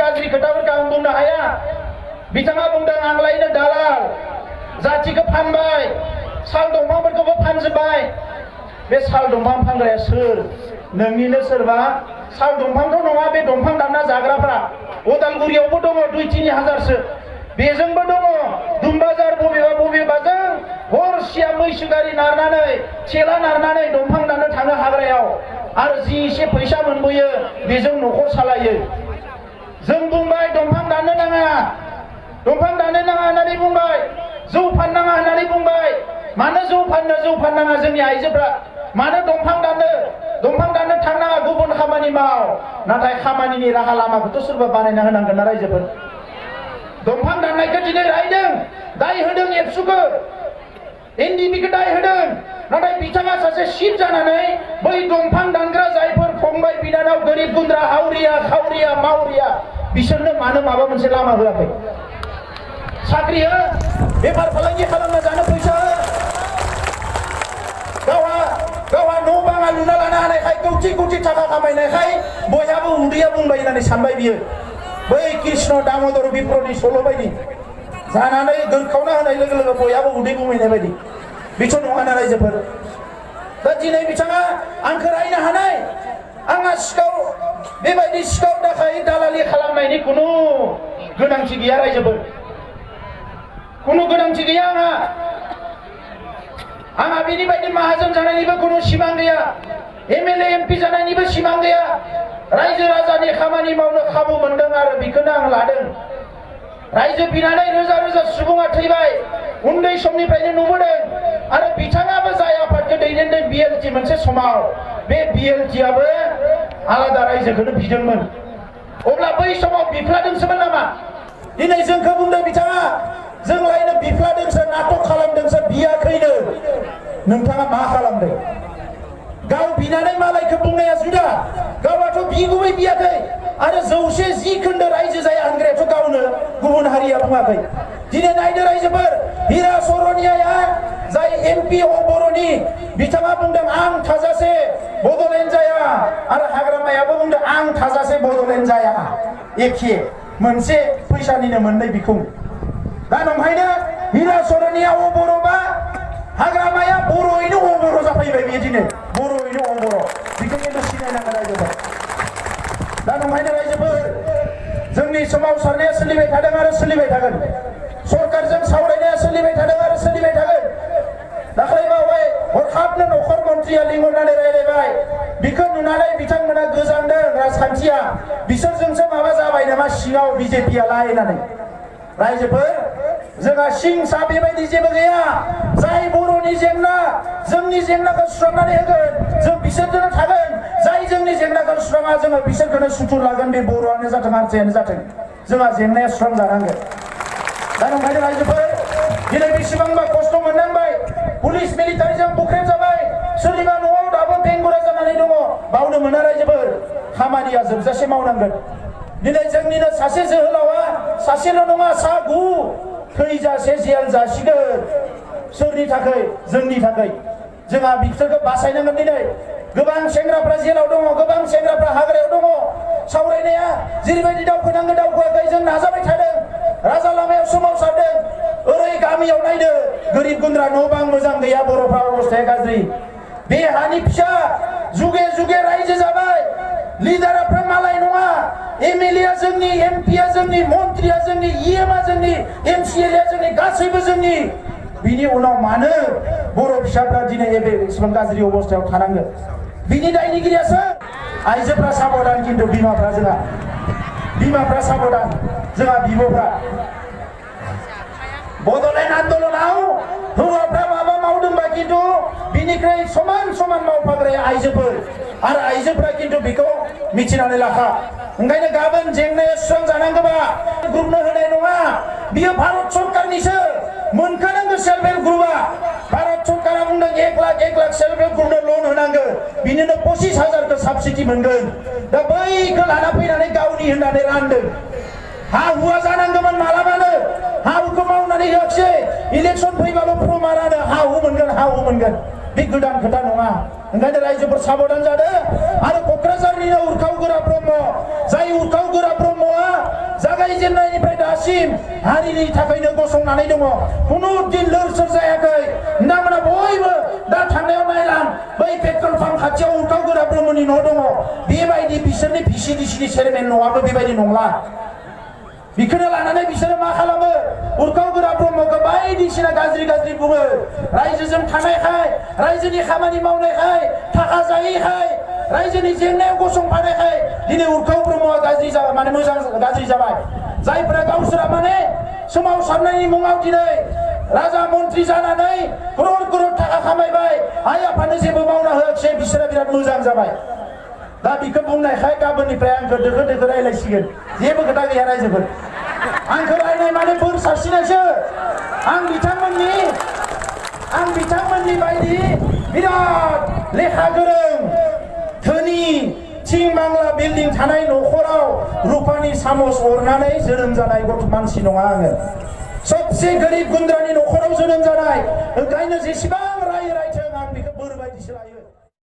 गाज्रि खोथाफोरखौ आं बुंनो हाया बिथाङा बुंदों आंलायनो दालाल जाथिखौ फानबाय साल दंफांफोरखौबो फानजोब्बाय बे साल दंफां फानग्राया सोर नोंनिनो सोरबा साल दंफांथ' नङा बे दंफां दानना जाग्राफ्रा उदालगुरियावबो दङ 2-3 हाजारसो बेजोंबो दङ दुमबाजार बबेबाजों हरसिया मैसो गारि नारनानै थेला नारनानै दंफां दाननो थाङो हाग्रायाव आरो जि एसे फैसा मोनबोयो बेजों न'खर सालायो जों बुंबाय दंफां दाननो नाङा होननानै बुंबाय जौ फाननाङा होननानै बुंबाय मानो जौ फाननाङा जोंनि आइजोफ्रा मानो दंफां दाननो थांनाङा गुबुन खामानि माव नाथाय खामानिनि राहा लामाखौथ' सोरबा बानायना होनांगोन ना रायजोफोर दंफां दाननायखौ दिनै रायदों दाय होदों एबसुखौ एनडिबिखौ दाय होदों नाथाय बिथाङा सासे सिट जानानै बै दंफां दानग्रा जायफोर फंबाय बिनानाव गोरिब गुन्द्रा हावरिया खावरिया मावरिया बिसोरनो मानो माबा मोनसे लामा होआखै साख्रि हो बेफार फालांगि खालामना जानो फैसा हो गावहा न' बाङा लुना लानो हानायखाय कौटि थाखा खामायनायखाय बयहाबो उदैया बुंबाय होननानै सानबाय बियो बै कृष्ण दामोदर बिप्रनि सल' बायदि जानानै दोनखावना होनाय लोगो लोगो बयहाबो उदै बुंहैनाय बायदि बेथ' नङाना रायजोफोर दा दिनै बिथाङा आंखौ रायनो हानाय आंहा बेबायदि सिखाव दाखाय दालालि खालामनायनि खुनु गोनांथि गैया रायजोफोर खुनु गोनांथि गैया आंहा बेनि बायदि माहाजोन जानायनिबो खुनु सिमां गैया एमएलए एमपि जानायनिबो सिमां गैया रायजो राजानि खामानि मावनो खाबु मोनदों आरो बेखौनो आं लादों रायजो बिनानै रोजा सुबुङा थैबाय उन्दै समनिफ्रायनो नुबोदों आरो बिथाङाबो जाय आफादखौ दैदेनदों बिएलटि मोनसे समाव बे बिएलटिआबो आलादा रायजोखौनो बिदोंमोन अब्ला बै समाव बिफ्लादोंसोमोन नामा दिनै जोंखौ बुंदों बिथाङा जोंलायनो बिफ्लादोंसो नाटक खालामदोंसो बियाखैनो नोंथाङा मा खालामदों गाव बिनानै मालायखौ बुंनाया जुदा गावाथ' बिगुबै बियाखै आरो 110 खोन्दो रायजो जाया होनग्रायाथ' गावनो गुबुन हारिया बुङाखै दिनै नायदो रायजोफोर हिरा सरनियाया जाय एमपि बर'नि बिथाङा बुंदों आं थाजासे बड'लेण्ड जाया आरो हाग्रामायाबो बुंदों आं थाजासे बड'लेण्ड जाया एखे मोनसे फैसानिनो मोननै बिखुं दा नंखायनो हिरा सरनिया बर'बा हाग्रामाया बर'यैनो बर' जाफैबाय बियो दिनै बर'यैनो बर' बेखौ खिन्थु सिनायनांगोन रायजोफोर दा नंखायनो रायजोफोर जोंनि सोमावसारनाया सोलिबाय थादों आरो सोलिबाय थागोन सरकारजों सावरायनाया सोलिबाय थादों आरो सोलिबाय थागोन दाख्लैबावै हरखाबनो नखर मन्थ्रिया लिंहरनानै रायलायबाय बेखौ नुनानै बिथांमोना गोजांदों राजखान्थिया बिसोरजोंसो माबा जाबाय नामा सिङाव बिजेपिया लायनानै रायजोफोर जोंहा सिंसा बेबायदि जेबो गैया जाय बर'नि जेंना जोंनि जेंनाखौ सुस्रांनानै होगोन जों बिसोरजोंनो थागोन जाय जोंनि जेंनाखौ सुस्राङा जोङो बिसोरखौनो सुथुर लागोन बे बर'आनो जाथों हारसायानो जाथों जोंहा जेंनाया सुस्रांजानांगोन दा नंखायनो रायजोफोर दिनै बेसेबांबा खस्थ' मोननांबाय पुलिस मिलिटारिजों बुख्रेब जाबाय सोरनिबा न'आव दाबो बेंगुरा जानानै दङ बावनो मोना रायजोफोर खामानिया जोबजासे मावनांगोन दिनै जोंनिनो सासे जोहोलावा सासेल' नङा 9 थैजासे जेल जासिगोन सोरनि थाखाय जोंनि थाखाय जोंहा बिसोरखौ बासायनांगोन दिनै गोबां सेंग्राफ्रा जेलाव दङ गोबां सेंग्राफ्रा हाग्रायाव दङ सावरायनाया जेरैबायदि दावखोनांगौ दावखोआखै जों नाजाबाय थादों राजा लामायाव सोमावसारदों ओरै गामियाव नायदो गोरिब गुन्द्रा न' बां मोजां गैया बर'फ्रा अबस्थाया गाज्रि बे हानि फिसा जुगे रायजो जाबाय लिडारफ्रा मालाय नङा एमएलए जोंनि एमपिया जोंनि मन्त्रिया जोंनि इएमआ जोंनि एमसिएलए जोंनि गासैबो जोंनि बिनि उनाव मानो बर' फिसाफ्रा दिनै एसेबां गाज्रि अबस्थायाव थानांगोन बिनि दायनिगिरियासो आइजोफ्रा साबधान खिन्थु बिमाफ्रा साबधान जोंहा बिब'फ्रा बड'लेण्ड आन्दलनाव हौवाफ्रा माबा मावदोंबा खिन्थु बिनिख्रुइ समान मावफाग्राया आइजोफोर आरो आइजोफ्रा खिन्थु बेखौ मिथिनानै लाखा ओंखायनो गाबोन जेंनाया सुस्रांजानांगौबा ग्रुपनो होनाय नङा बियो भारत सरकारनिसो मोनखानांगौ सेल्फ हेल्प ग्रुपआ भारत सरकारा बुंदों 1 लाख सेल्फ हेल्प ग्रुपनो लन होनांगौ बिनिनो 25,000 साबसिडि मोनगोन दा बैखौ लाना फैनानै गावनि होननानै रानदों हा हुआ जानांगौमोन मालाबानो हा हुखौ मावनानै होआखिसै इलेक्सन फैबाल' प्रमारानो हा हु मोनगोन बे गोदान खोथा नङा ओंखायनो रायजोफोर साबधान जादो आरो क'क्राझारनिनो उरखाव गोरा ब्रह्म जाय उरखाव गोरा ब्रह्मआ जागायजेननायनिफ्राय दासिम हारिनि थाखायनो गसंनानै दङ खुनु दिन लोरसोर जायाखै नोंथांमोना बयबो दा थांनायाव नायलां बै पेट्रल पाम्प खाथियाव उरखाव गोरा ब्रह्मनि न' दङ बेबायदि बिसोरनि VCDCनि चेयारमेन न'आबो बेबायदि नंला बिखौनो लानानै बिसोरो मा खालामो उरखाव गोरा ब्रह्मखौ बायदिसिना गाज्रि गाज्रि बुङो रायजोजों थानायखाय रायजोनि खामानि मावनायखाय थाखा जायैखाय रायजोनि जेंनायाव गसंफानायखाय दिनै उरखाव ब्रह्मआ गाज्रि जाबाय माने मोजां गाज्रि जाबाय जायफोरा गावसोरा माने सोमावसारनायनि मुङाव दिनै राजा मन्त्रि जानानै करोड़ करोड़ थाखा खामायबाय आइ आफानो जेबो मावना होआखिसै बिसोरा बिराद मोजां जाबाय दा बिखौ बुंनायखाय गाबोननिफ्राय आंखौ दोखो दोखो रायलायसिगोन जेबो खोथा गैया रायजोफोर आंखौ रायनाय माने बोर सारसिनायसो आं बिथांमोननि बायदि बिराद लेखा गोरों धोनि थिं बांला बिल्डिं थानाय न'खराव रुपानि सामस अरनानै जोनोम जानाय गथ' मानसि नङा आङो सबसे गोरिब गुन्द्रानि न'खराव जोनोम जानाय ओंखायनो जेसेबां रायो रायथों आं बेखौ बोर बायदिसो लायो